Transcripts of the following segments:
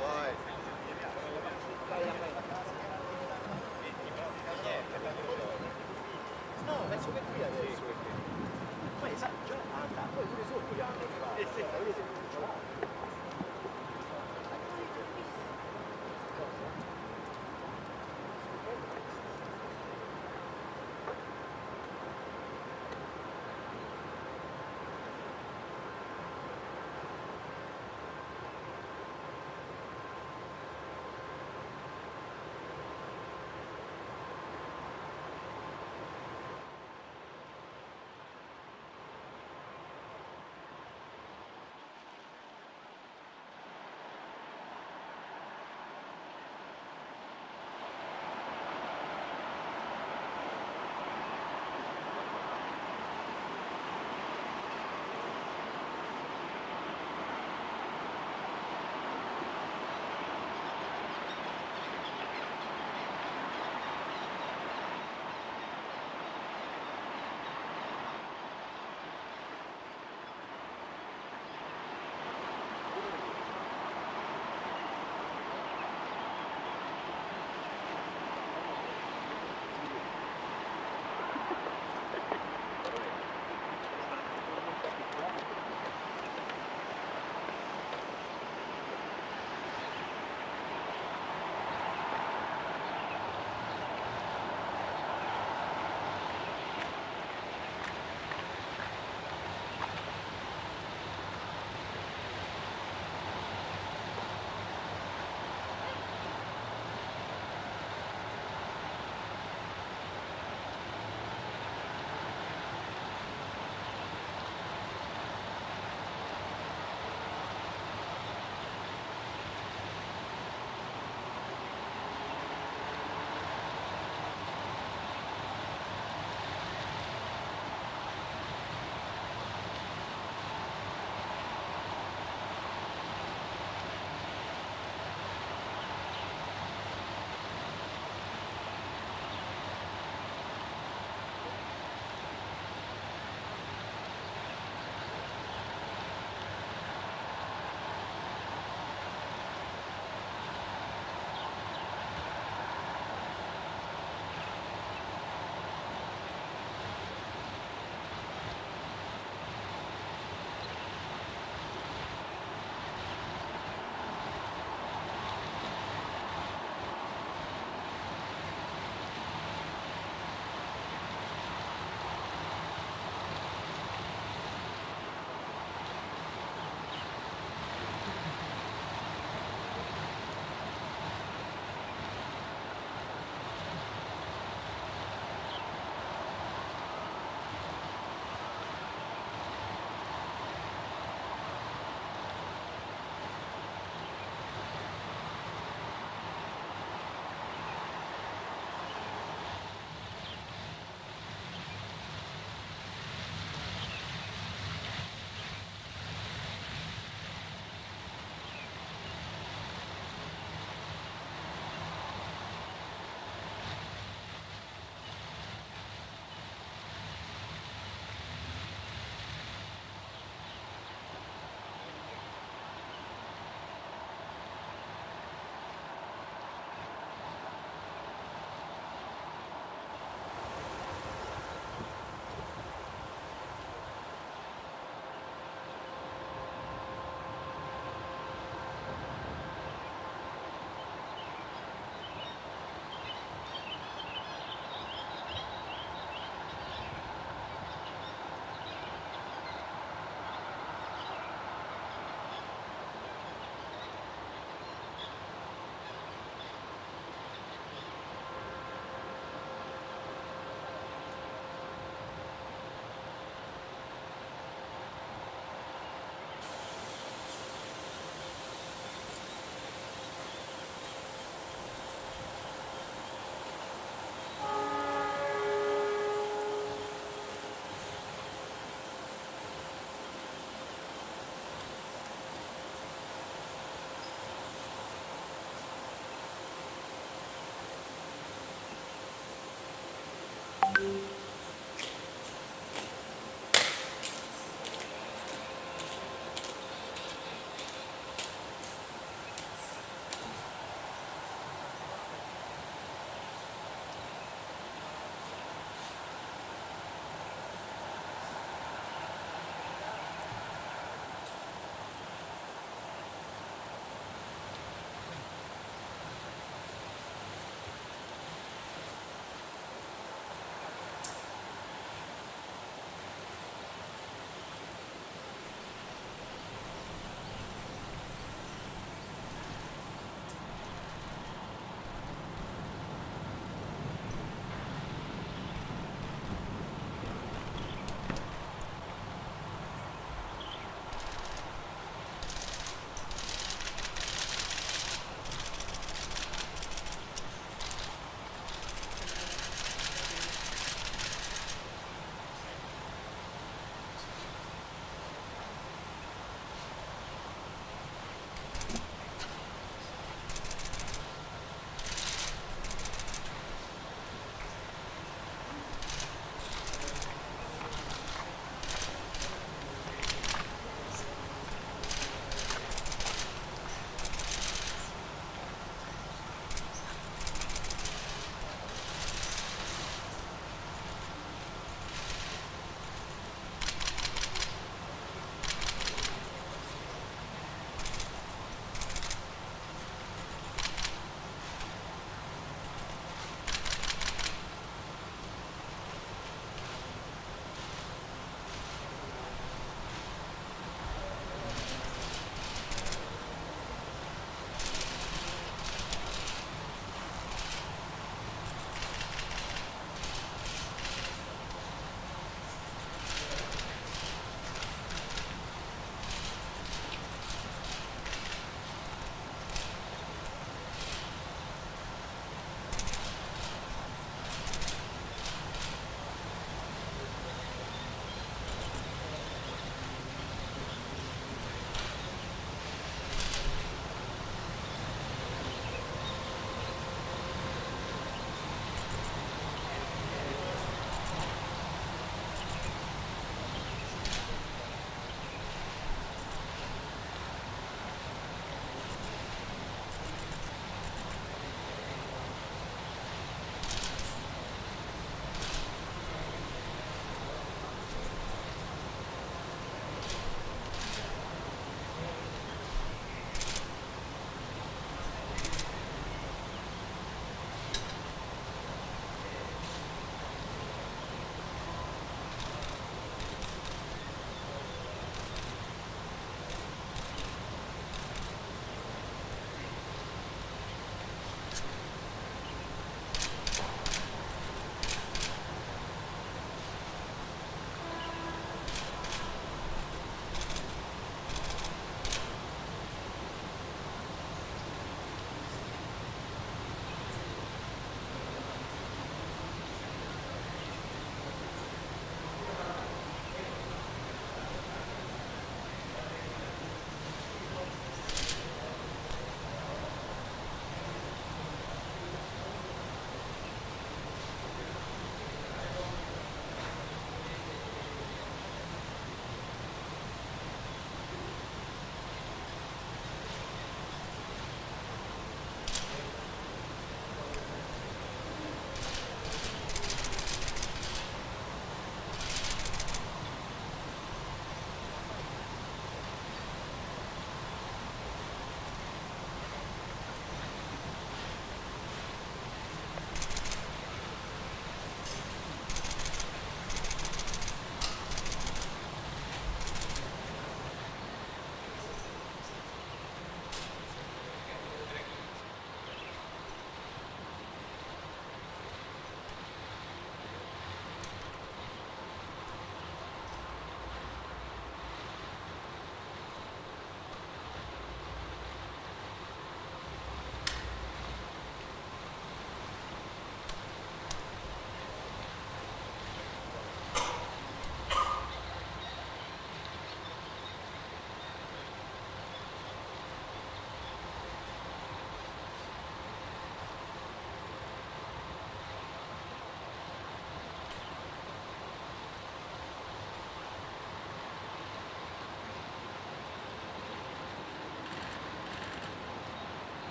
Vai. No, penso che qui adesso. Poi sai, già anda, poi pure sotto gli hanno arrivato. Vedete se non ce l'ha.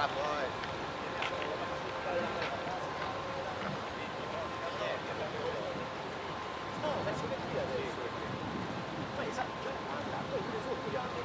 Ma poi. No, penso che qui adesso. Poi esatto, poi pure sotto gli anni.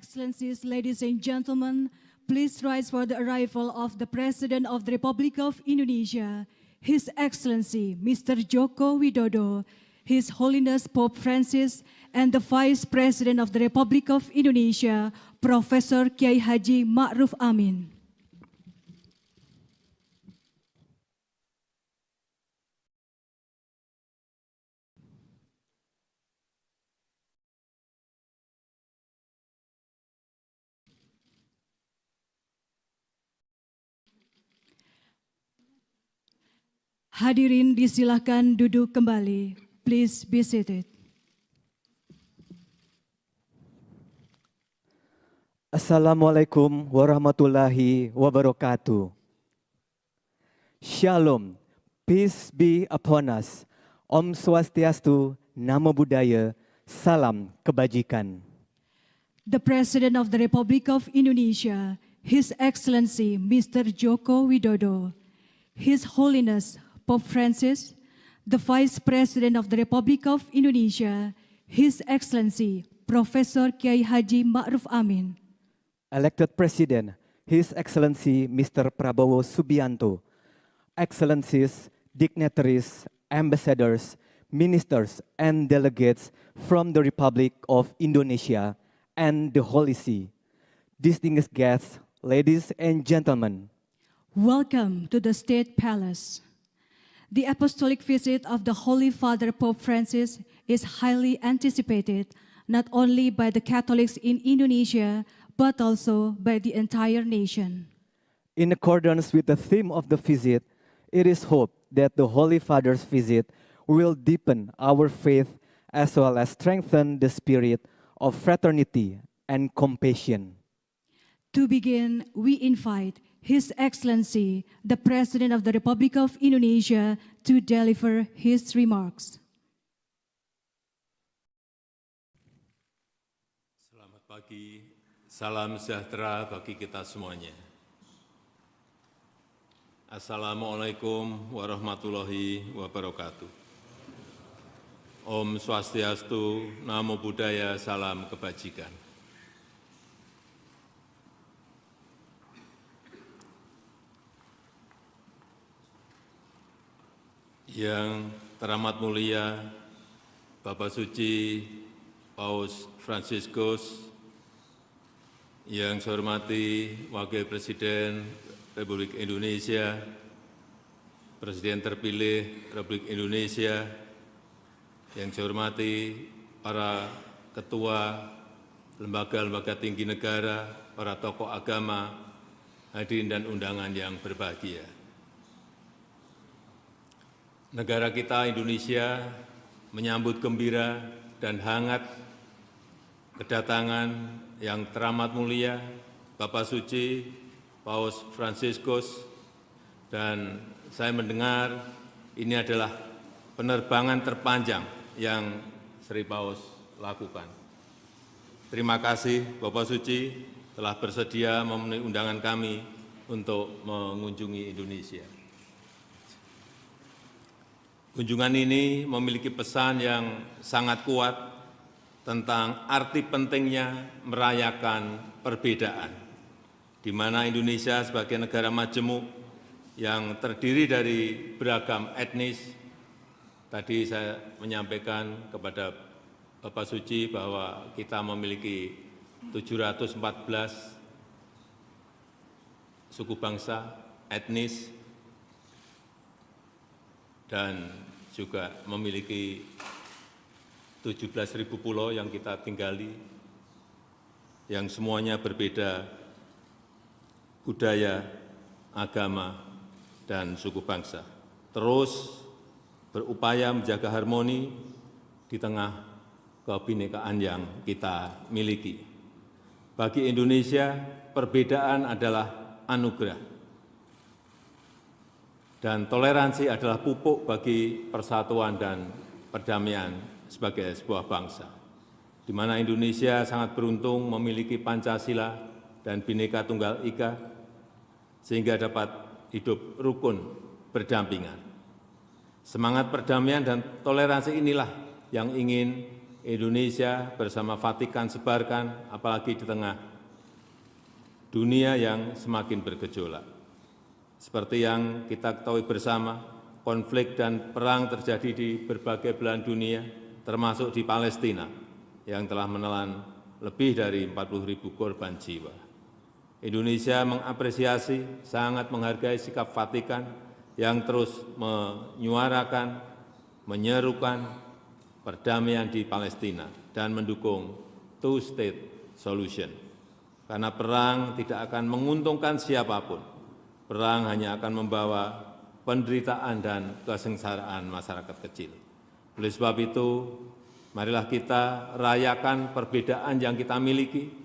Excellencies, ladies and gentlemen, please rise for the arrival of the President of the Republic of Indonesia, His Excellency Mr. Joko Widodo, His Holiness Pope Francis, and the Vice President of the Republic of Indonesia, Professor Kiai Haji Ma'ruf Amin. Hadirin disilahkan duduk kembali. Please be seated. Assalamualaikum warahmatullahi wabarakatuh. Shalom, peace be upon us. Om Swastiastu, Namo Buddhaya, salam kebajikan. The President of the Republic of Indonesia, His Excellency Mr. Joko Widodo, His Holiness Pope Francis, the Vice President of the Republic of Indonesia, His Excellency Professor Kiai Haji Ma'ruf Amin. Elected President, His Excellency Mr. Prabowo Subianto, Excellencies, dignitaries, ambassadors, ministers, and delegates from the Republic of Indonesia and the Holy See, distinguished guests, ladies and gentlemen. Welcome to the State Palace. The apostolic visit of the Holy Father Pope Francis is highly anticipated not only by the Catholics in Indonesia, but also by the entire nation. In accordance with the theme of the visit, it is hoped that the Holy Father's visit will deepen our faith as well as strengthen the spirit of fraternity and compassion. To begin, we invite His Excellency, the President of the Republic of Indonesia, to deliver his remarks. Selamat pagi, salam sejahtera bagi kita semuanya. Assalamualaikum warahmatullahi wabarakatuh. Om Swastiastu, Namo Buddhaya, salam kebajikan. Yang teramat mulia Bapak Suci Paus Fransiskus, yang saya hormati Wakil Presiden Republik Indonesia, Presiden terpilih Republik Indonesia, yang saya hormati para ketua lembaga-lembaga tinggi negara, para tokoh agama, hadirin dan undangan yang berbahagia. Negara kita Indonesia menyambut gembira dan hangat kedatangan yang teramat mulia Bapak Suci Paus Fransiskus, dan saya mendengar ini adalah penerbangan terpanjang yang Sri Paus lakukan. Terima kasih Bapak Suci telah bersedia memenuhi undangan kami untuk mengunjungi Indonesia. Kunjungan ini memiliki pesan yang sangat kuat tentang arti pentingnya merayakan perbedaan, di mana Indonesia sebagai negara majemuk yang terdiri dari beragam etnis. Tadi saya menyampaikan kepada Bapak Suci bahwa kita memiliki 714 suku bangsa, etnis, dan juga memiliki 17.000 pulau yang kita tinggali, yang semuanya berbeda budaya, agama, dan suku bangsa. Terus berupaya menjaga harmoni di tengah kebinekaan yang kita miliki. Bagi Indonesia, perbedaan adalah anugerah. Dan toleransi adalah pupuk bagi persatuan dan perdamaian sebagai sebuah bangsa, di mana Indonesia sangat beruntung memiliki Pancasila dan Bhinneka Tunggal Ika, sehingga dapat hidup rukun berdampingan. Semangat perdamaian dan toleransi inilah yang ingin Indonesia bersama Vatikan sebarkan, apalagi di tengah dunia yang semakin bergejolak. Seperti yang kita ketahui bersama, konflik dan perang terjadi di berbagai belahan dunia, termasuk di Palestina, yang telah menelan lebih dari 40.000 korban jiwa. Indonesia mengapresiasi, sangat menghargai sikap Vatikan yang terus menyuarakan, menyerukan perdamaian di Palestina dan mendukung two-state solution. Karena perang tidak akan menguntungkan siapapun. Perang hanya akan membawa penderitaan dan kesengsaraan masyarakat kecil. Oleh sebab itu, marilah kita rayakan perbedaan yang kita miliki.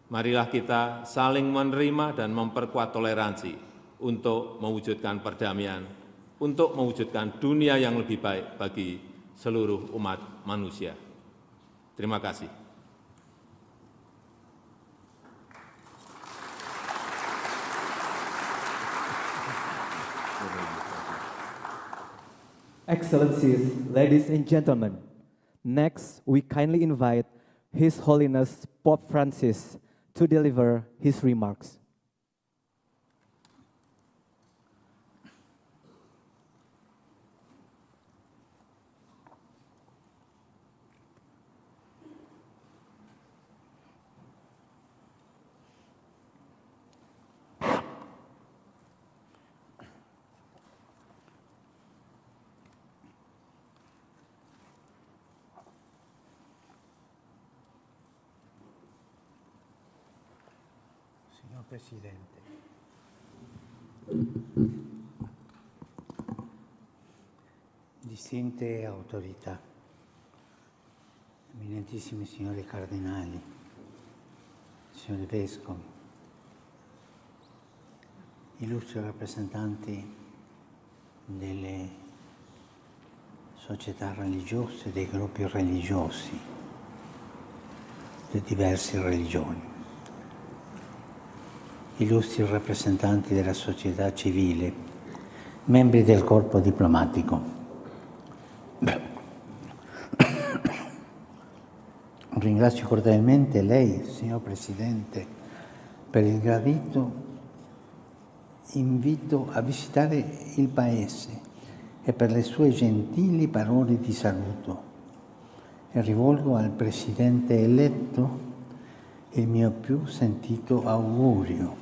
Marilah kita saling menerima dan memperkuat toleransi untuk mewujudkan perdamaian, untuk mewujudkan dunia yang lebih baik bagi seluruh umat manusia. Terima kasih. Excellencies, ladies and gentlemen, next we kindly invite His Holiness Pope Francis to deliver his remarks. Signor Presidente, distinte autorità, eminentissimi signori cardinali, signori vescovi, illustri rappresentanti delle società religiose, dei gruppi religiosi, di diverse religioni, illustri rappresentanti della società civile, membri del corpo diplomatico. Ringrazio cordialmente lei, signor Presidente, per il gradito invito a visitare il Paese e per le sue gentili parole di saluto. E rivolgo al Presidente eletto il mio più sentito augurio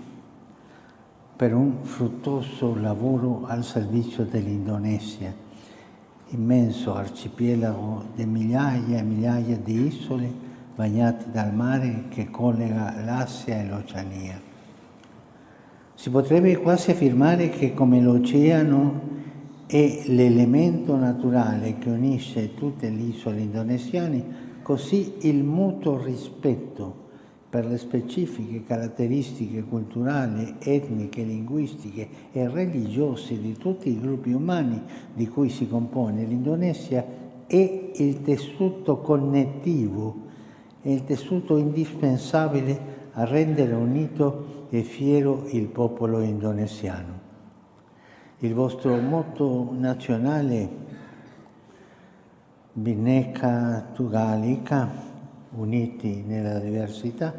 per un fruttuoso lavoro al servizio dell'Indonesia, immenso arcipelago di migliaia e migliaia di isole bagnate dal mare che collega l'Asia e l'Oceania. Si potrebbe quasi affermare che come l'oceano è l'elemento naturale che unisce tutte le isole indonesiane, così il mutuo rispetto per le specifiche caratteristiche culturali, etniche, linguistiche e religiose di tutti i gruppi umani di cui si compone l'Indonesia è il tessuto connettivo, è il tessuto indispensabile a rendere unito e fiero il popolo indonesiano. Il vostro motto nazionale, Bhinneka Tunggal Ika, uniti nella diversità,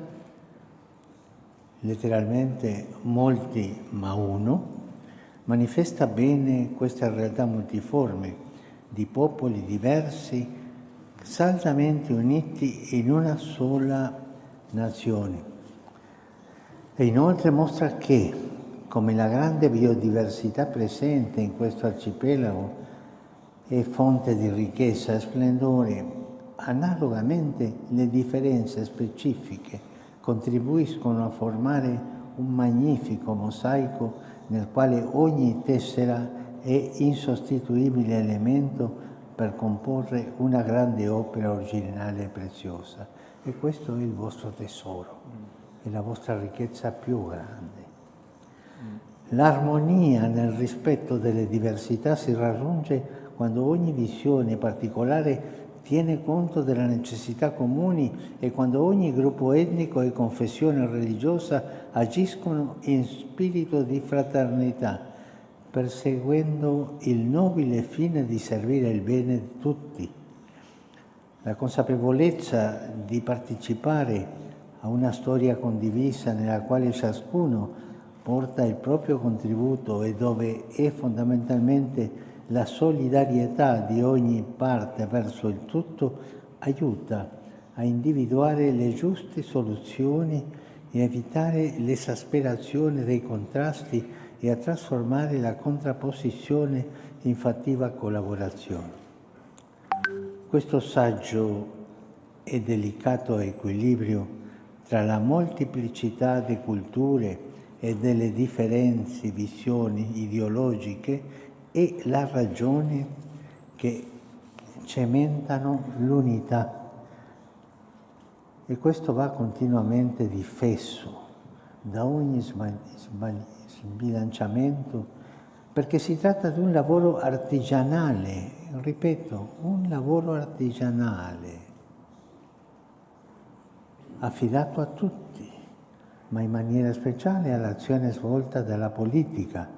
letteralmente molti ma uno, manifesta bene questa realtà multiforme di popoli diversi, saldamente uniti in una sola nazione. E inoltre mostra che, come la grande biodiversità presente in questo arcipelago è fonte di ricchezza e splendore, analogamente le differenze specifiche contribuiscono a formare un magnifico mosaico nel quale ogni tessera è insostituibile elemento per comporre una grande opera originale e preziosa. E questo è il vostro tesoro, è la vostra ricchezza più grande. L'armonia nel rispetto delle diversità si raggiunge quando ogni visione particolare tiene conto delle necessità comuni e quando ogni gruppo etnico e confessione religiosa agiscono in spirito di fraternità, perseguendo il nobile fine di servire il bene di tutti. la consapevolezza di partecipare a una storia condivisa nella quale ciascuno porta il proprio contributo e dove è fondamentalmente la solidarietà di ogni parte verso il tutto, aiuta a individuare le giuste soluzioni e a evitare l'esasperazione dei contrasti e a trasformare la contrapposizione in fattiva collaborazione. Questo saggio e delicato equilibrio tra la molteplicità di culture e delle differenti visioni ideologiche è la ragione che cementano l'unità. E questo va continuamente difeso da ogni sbilanciamento, perché si tratta di un lavoro artigianale, ripeto, un lavoro artigianale, affidato a tutti, ma in maniera speciale all'azione svolta dalla politica,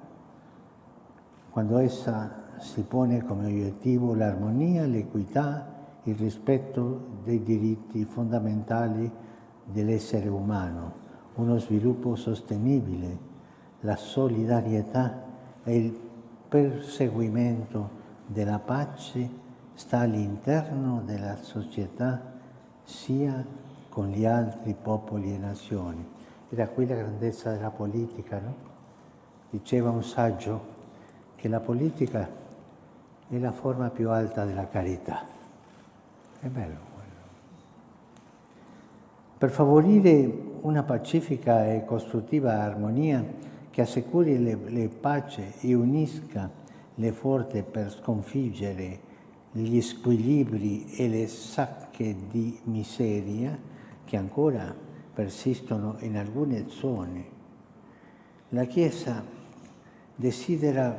quando essa si pone come obiettivo l'armonia, l'equità, il rispetto dei diritti fondamentali dell'essere umano, uno sviluppo sostenibile, la solidarietà e il perseguimento della pace sta all'interno della società sia con gli altri popoli e nazioni. Era qui la grandezza della politica, no? Diceva un saggio che la politica è la forma più alta della carità. È bello quello. Per favorire una pacifica e costruttiva armonia che assicuri le pace e unisca le forze per sconfiggere gli squilibri e le sacche di miseria che ancora persistono in alcune zone, la Chiesa desidera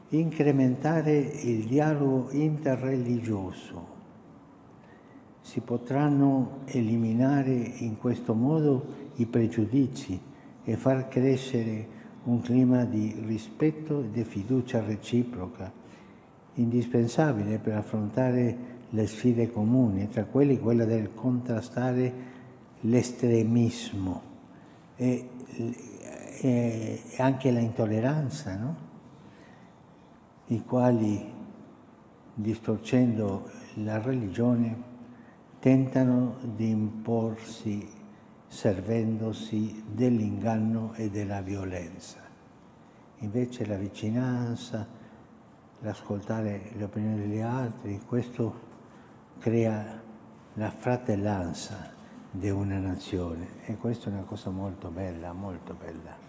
incrementare il dialogo interreligioso. Si potranno eliminare in questo modo i pregiudizi e far crescere un clima di rispetto e di fiducia reciproca, indispensabile per affrontare le sfide comuni, tra quelle quella del contrastare l'estremismo e anche la intolleranza, no? I quali, distorcendo la religione, tentano di imporsi servendosi dell'inganno e della violenza. Invece la vicinanza, l'ascoltare le opinioni degli altri, questo crea la fratellanza di una nazione e questa è una cosa molto bella, molto bella.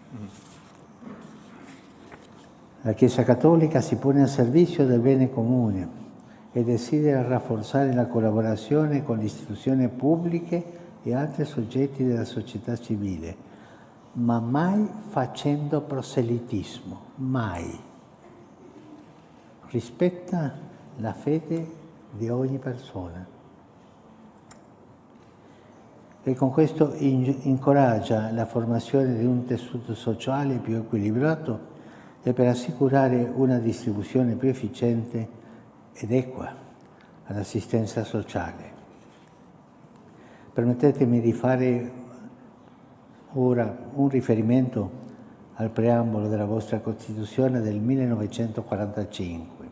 La Chiesa Cattolica si pone al servizio del bene comune e desidera rafforzare la collaborazione con le istituzioni pubbliche e altri soggetti della società civile, ma mai facendo proselitismo, mai. Rispetta la fede di ogni persona. E con questo incoraggia la formazione di un tessuto sociale più equilibrato e per assicurare una distribuzione più efficiente ed equa all'assistenza sociale. Permettetemi di fare ora un riferimento al preambolo della vostra Costituzione del 1945,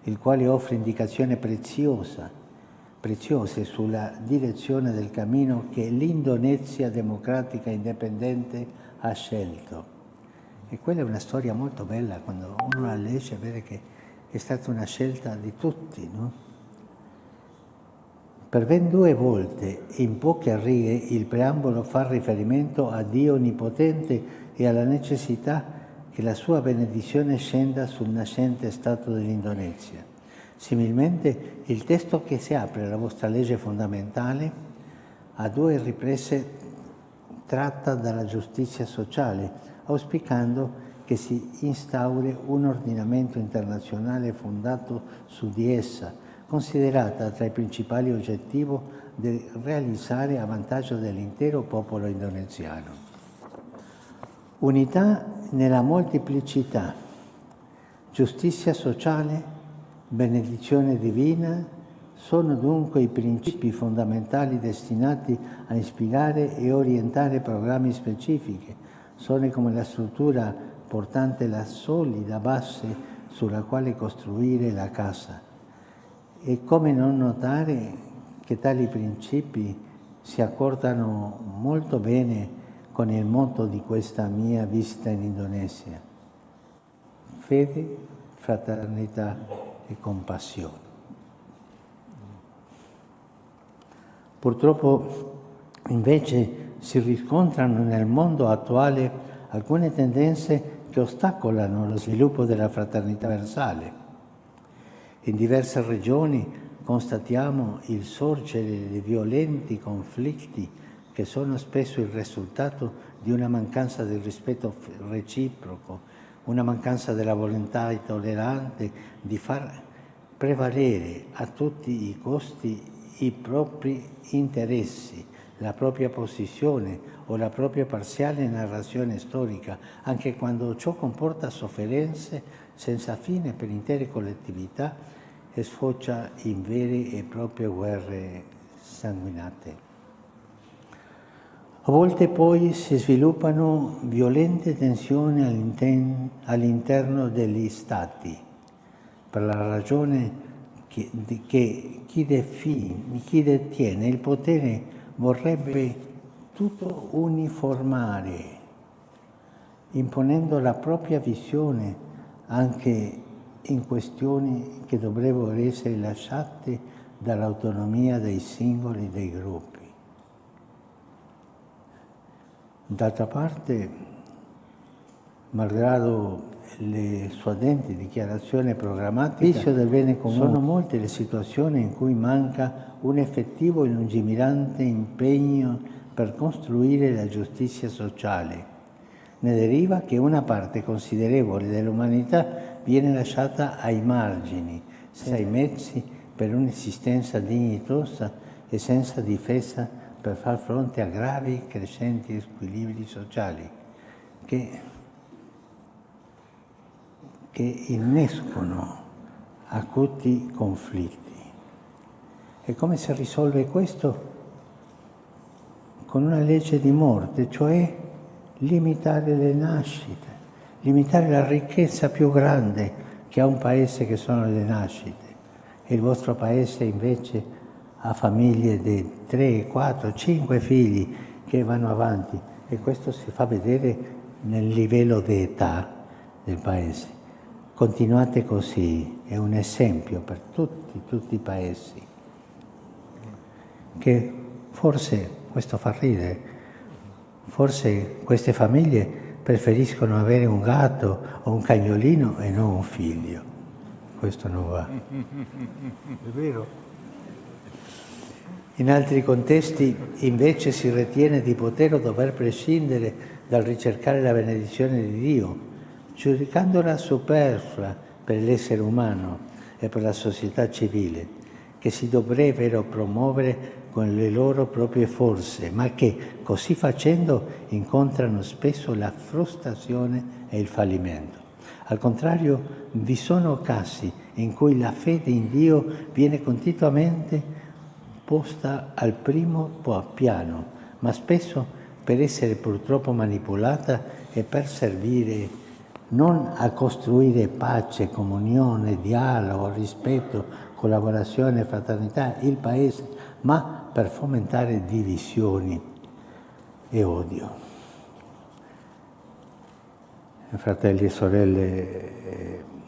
il quale offre indicazioni preziose sulla direzione del cammino che l'Indonezia democratica indipendente ha scelto. E quella è una storia molto bella, quando uno la legge vede che è stata una scelta di tutti, no? Per ben 2 volte, in poche righe, il preambolo fa riferimento a Dio Onnipotente e alla necessità che la sua benedizione scenda sul nascente Stato dell'Indonezia. Similmente, il testo che si apre alla vostra legge fondamentale, a 2 riprese tratta dalla giustizia sociale, auspicando che si instauri un ordinamento internazionale fondato su di essa, considerata tra i principali obiettivi da realizzare a vantaggio dell'intero popolo indonesiano. Unità nella molteplicità, giustizia sociale, benedizione divina Sono dunque i principi fondamentali destinati a ispirare e orientare programmi specifici. Sono come la struttura portante la solida base sulla quale costruire la casa. E come non notare che tali principi si accordano molto bene con il motto di questa mia visita in Indonesia: fede, fraternità e compassione. Purtroppo invece si riscontrano nel mondo attuale alcune tendenze che ostacolano lo sviluppo della fraternità universale. In diverse regioni constatiamo il sorgere di violenti conflitti che sono spesso il risultato di una mancanza del rispetto reciproco, una mancanza della volontà tollerante di far prevalere a tutti i costi i propri interessi, la propria posizione o la propria parziale narrazione storica, anche quando ciò comporta sofferenze senza fine per intere collettività e sfocia in vere e proprie guerre sanguinate. A volte poi si sviluppano violente tensioni all'interno degli Stati, per la ragione che chi detiene il potere vorrebbe tutto uniformare, imponendo la propria visione anche in questioni che dovrebbero essere lasciate dall'autonomia dei singoli, dei gruppi. D'altra parte, malgrado le suadenti dichiarazioni programmatiche del bene comune, sono molte le situazioni in cui manca un effettivo e lungimirante impegno per costruire la giustizia sociale. Ne deriva che una parte considerevole dell'umanità viene lasciata ai margini, senza i mezzi per un'esistenza dignitosa e senza difesa per far fronte a gravi e crescenti squilibri sociali che innescono acuti conflitti. E come si risolve questo? Con una legge di morte, cioè limitare le nascite, limitare la ricchezza più grande che ha un paese, che sono le nascite. E il vostro paese invece ha famiglie di 3, 4, 5 figli che vanno avanti, e questo si fa vedere nel livello di età del paese. Continuate così, è un esempio per tutti i paesi, che forse, questo fa ridere, forse queste famiglie preferiscono avere un gatto o un cagnolino e non un figlio. Questo non va. È vero? In altri contesti invece si ritiene di poter o dover prescindere dal ricercare la benedizione di Dio, giudicandola superflua per l'essere umano e per la società civile, che si dovrebbero promuovere con le loro proprie forze, ma che così facendo incontrano spesso la frustrazione e il fallimento. Al contrario, vi sono casi in cui la fede in Dio viene continuamente posta al primo piano, ma spesso per essere purtroppo manipolata e per servire non a costruire pace, comunione, dialogo, rispetto, collaborazione, fraternità, il Paese, ma per fomentare divisioni e odio. Fratelli e sorelle,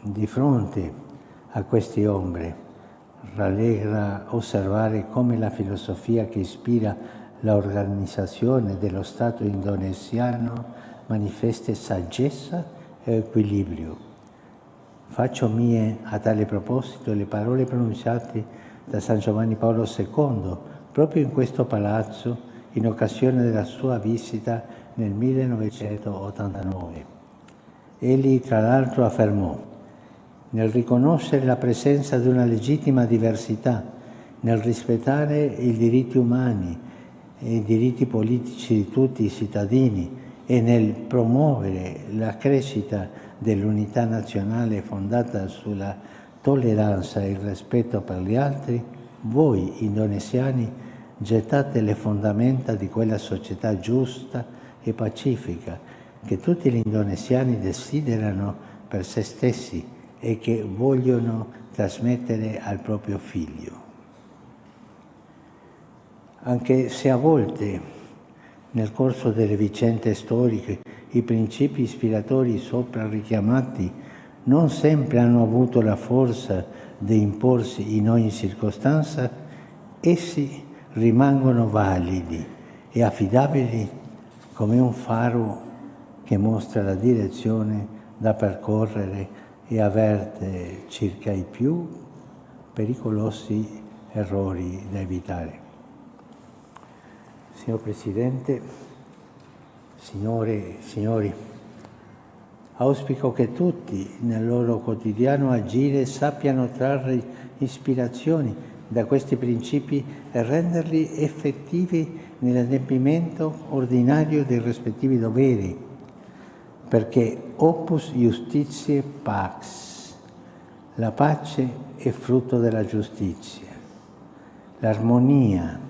di fronte a queste ombre, rallegra osservare come la filosofia che ispira l'organizzazione dello Stato indonesiano manifesta saggezza e equilibrio. Faccio mie a tale proposito le parole pronunciate da San Giovanni Paolo II proprio in questo palazzo in occasione della sua visita nel 1989. Egli tra l'altro affermò: nel riconoscere la presenza di una legittima diversità, nel rispettare i diritti umani e i diritti politici di tutti i cittadini e nel promuovere la crescita dell'unità nazionale fondata sulla tolleranza e il rispetto per gli altri, voi indonesiani gettate le fondamenta di quella società giusta e pacifica che tutti gli indonesiani desiderano per se stessi e che vogliono trasmettere al proprio figlio. Anche se a volte, nel corso delle vicende storiche, i principi ispiratori sopra richiamati non sempre hanno avuto la forza di imporsi in ogni circostanza, essi rimangono validi e affidabili come un faro che mostra la direzione da percorrere e avverte circa i più pericolosi errori da evitare. Signor Presidente, signore e signori, auspico che tutti nel loro quotidiano agire sappiano trarre ispirazioni da questi principi e renderli effettivi nell'adempimento ordinario dei rispettivi doveri, perché opus justitiae pax, la pace è frutto della giustizia, l'armonia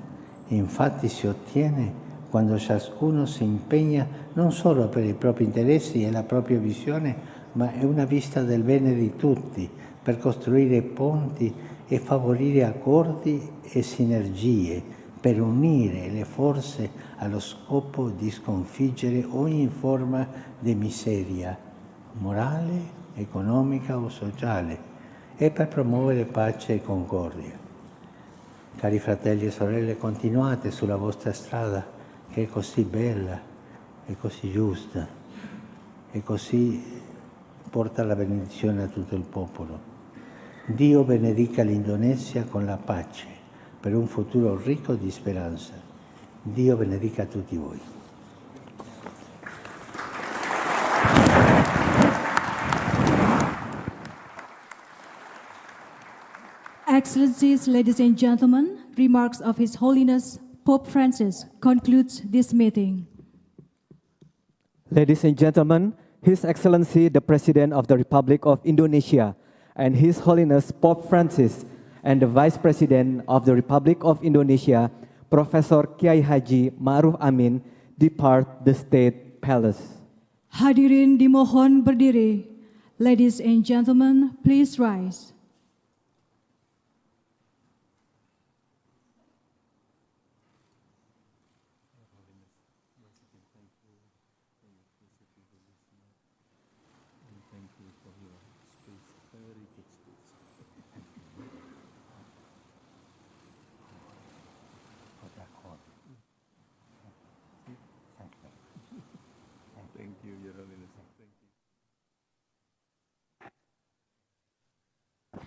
infatti si ottiene quando ciascuno si impegna non solo per i propri interessi e la propria visione, ma è una vista del bene di tutti, per costruire ponti e favorire accordi e sinergie, per unire le forze allo scopo di sconfiggere ogni forma di miseria, morale, economica o sociale, e per promuovere pace e concordia. Cari fratelli e sorelle, continuate sulla vostra strada, che è così bella, è così giusta, e così porta la benedizione a tutto il popolo. Dio benedica l'Indonesia con la pace, per un futuro ricco di speranza. Dio benedica tutti voi. Excellencies, ladies and gentlemen, remarks of His Holiness Pope Francis concludes this meeting. Ladies and gentlemen, His Excellency the President of the Republic of Indonesia and His Holiness Pope Francis and the Vice President of the Republic of Indonesia, Professor Kiai Haji Ma'ruf Amin, depart the State Palace. Hadirin dimohon berdiri. Ladies and gentlemen, please rise. Thank you, Your Holiness. Thank you.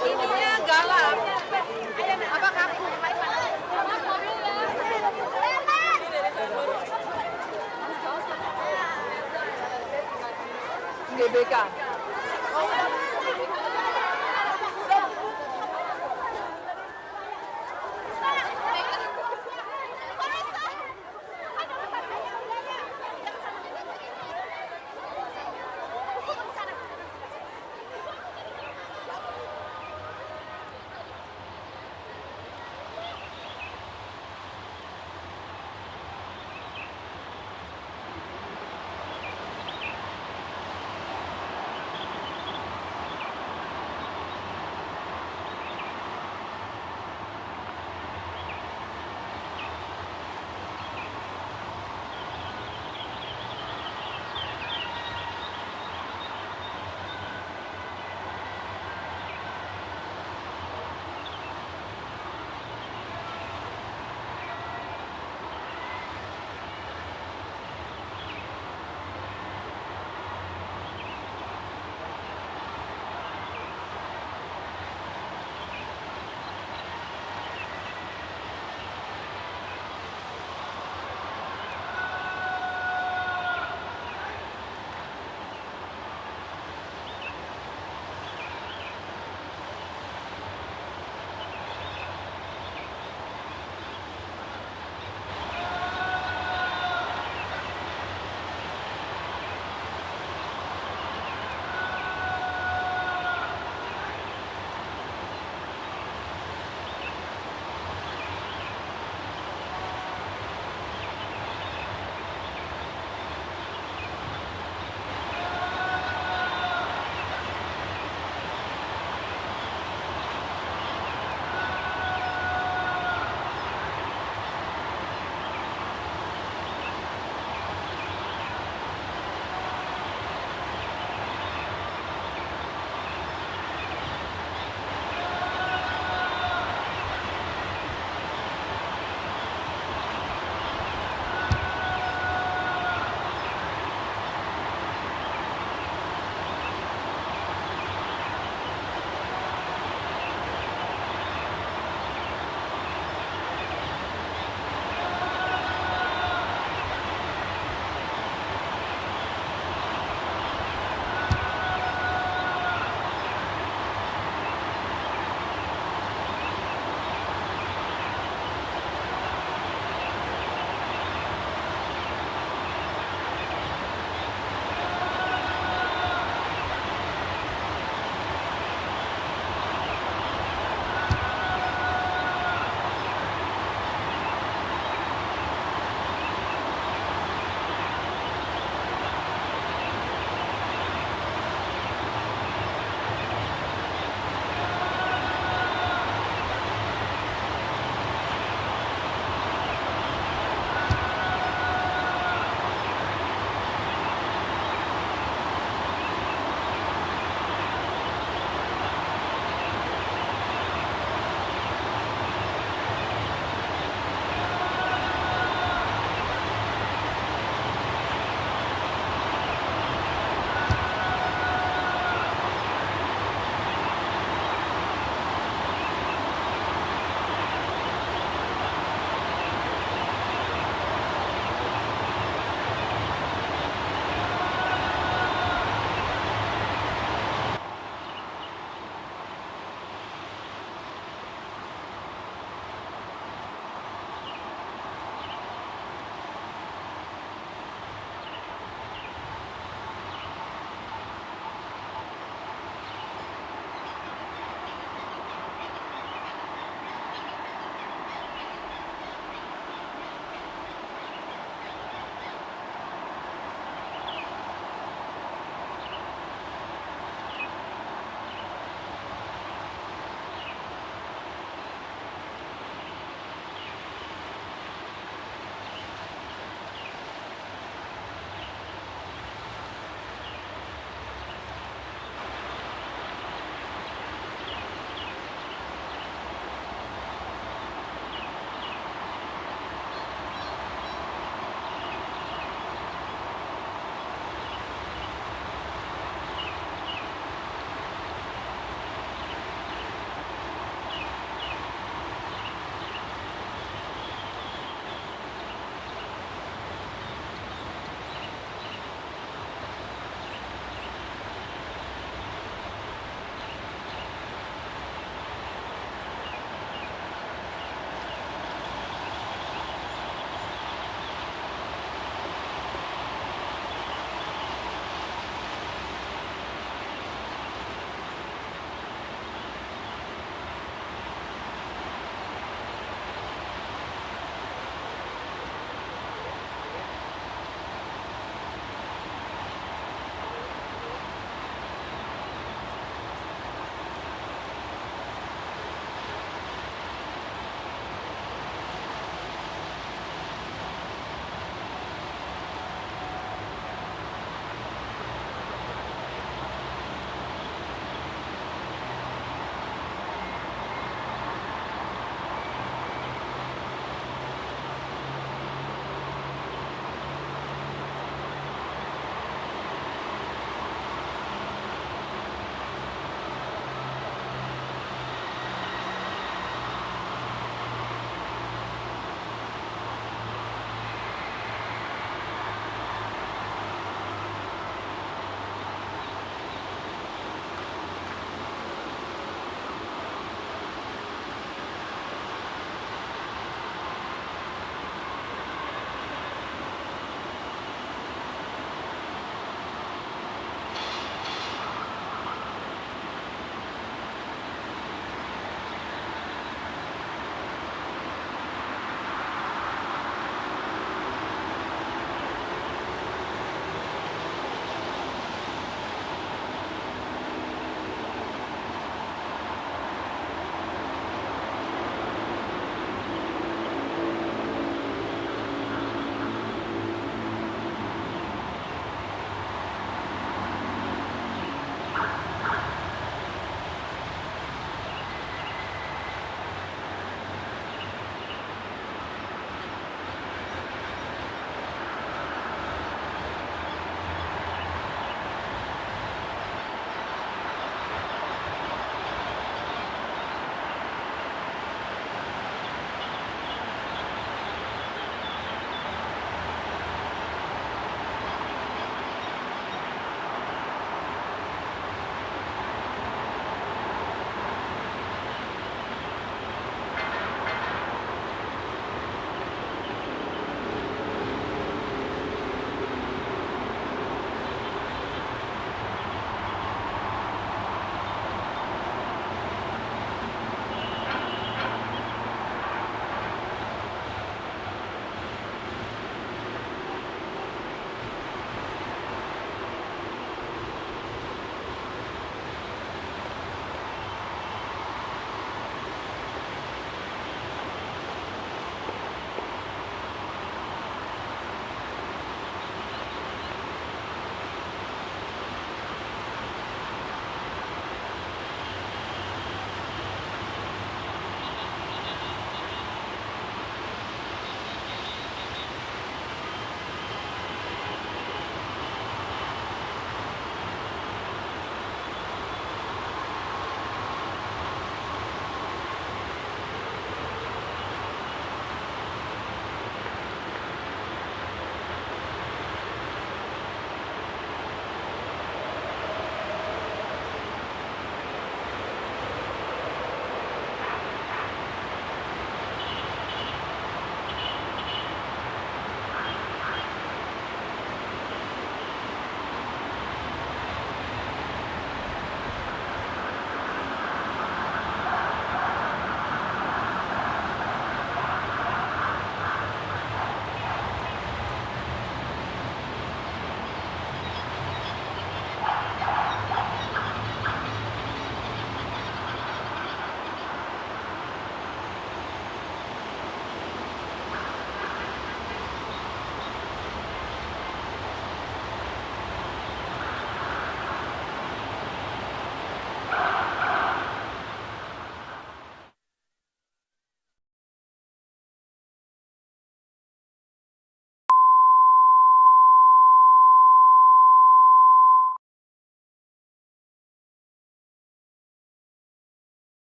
Ininya galak. Apa kaku? GBK.